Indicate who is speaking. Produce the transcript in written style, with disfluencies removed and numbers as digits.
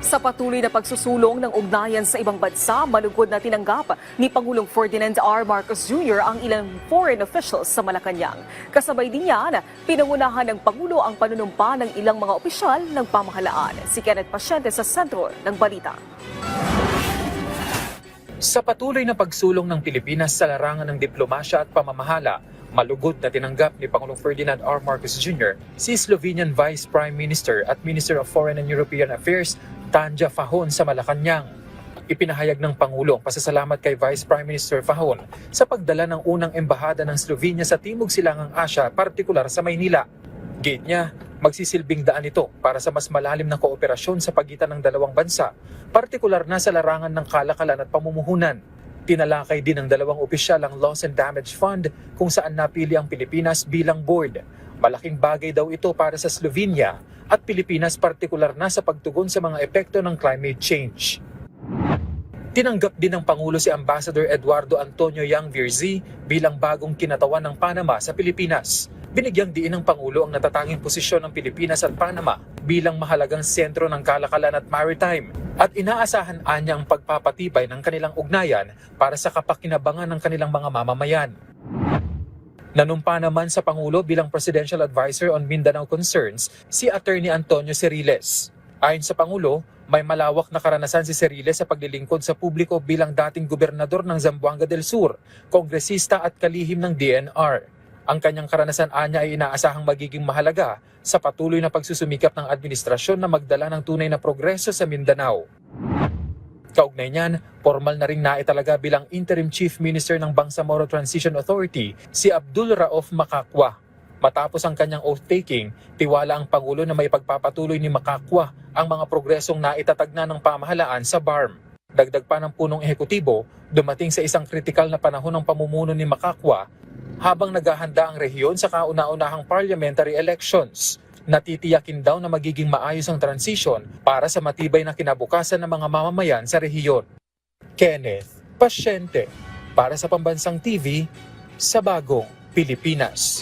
Speaker 1: Sa patuloy na pagsusulong ng ugnayan sa ibang bansa, malugod na tinanggap ni Pangulong Ferdinand R. Marcos Jr. ang ilang foreign officials sa Malacanang. Kasabay din yan, pinangunahan ng Pangulo ang panunumpa ng ilang mga opisyal ng pamahalaan. Si Kenneth Pasyente sa sentro ng balita.
Speaker 2: Sa patuloy na pagsulong ng Pilipinas sa larangan ng diplomasya at pamamahala, malugod na tinanggap ni Pangulong Ferdinand R. Marcos Jr. si Slovenian Vice Prime Minister at Minister of Foreign and European Affairs Tanja Fajon sa Malacanang. Ipinahayag ng Pangulo ang pasasalamat kay Vice Prime Minister Fajon sa pagdala ng unang embahada ng Slovenia sa Timog Silangang Asya, partikular sa Maynila. Gate niya, magsisilbing daan ito para sa mas malalim na kooperasyon sa pagitan ng dalawang bansa, partikular na sa larangan ng kalakalan at pamumuhunan. Tinalakay din ng dalawang opisyal ang Loss and Damage Fund kung saan napili ang Pilipinas bilang board. Malaking bagay daw ito para sa Slovenia at Pilipinas, partikular na sa pagtugon sa mga epekto ng climate change. Tinanggap din ng Pangulo si Ambassador Eduardo Antonio Yang Virzi bilang bagong kinatawan ng Panama sa Pilipinas. Binigyang diin ng Pangulo ang natatanging posisyon ng Pilipinas at Panama bilang mahalagang sentro ng kalakalan at maritime at inaasahan niya ang pagpapatibay ng kanilang ugnayan para sa kapakinabangan ng kanilang mga mamamayan. Nanumpa naman sa Pangulo bilang Presidential Advisor on Mindanao Concerns si Attorney Antonio Ceriles. Ayon sa Pangulo, may malawak na karanasan si Ceriles sa paglilingkod sa publiko bilang dating gobernador ng Zamboanga del Sur, kongresista at kalihim ng DNR. Ang kanyang karanasan anya ay inaasahang magiging mahalaga sa patuloy na pagsusumikap ng administrasyon na magdala ng tunay na progreso sa Mindanao. Kaugnay niyan, formal na ring naitalaga bilang Interim Chief Minister ng Bangsamoro Transition Authority si Abdul Rauf Makakwa. Matapos ang kanyang oath-taking, tiwala ang Pangulo na may pagpapatuloy ni Makakwa ang mga progresong naitatag na ng pamahalaan sa BARM. Dagdag pa ng punong ehekutibo, dumating sa isang kritikal na panahon ng pamumuno ni Makakwa habang naghahanda ang rehiyon sa kauna-unahang parliamentary elections. Natitiyakin daw na magiging maayos ang transition para sa matibay na kinabukasan ng mga mamamayan sa rehiyon. Kenneth Pasyente para sa Pambansang TV sa Bagong Pilipinas.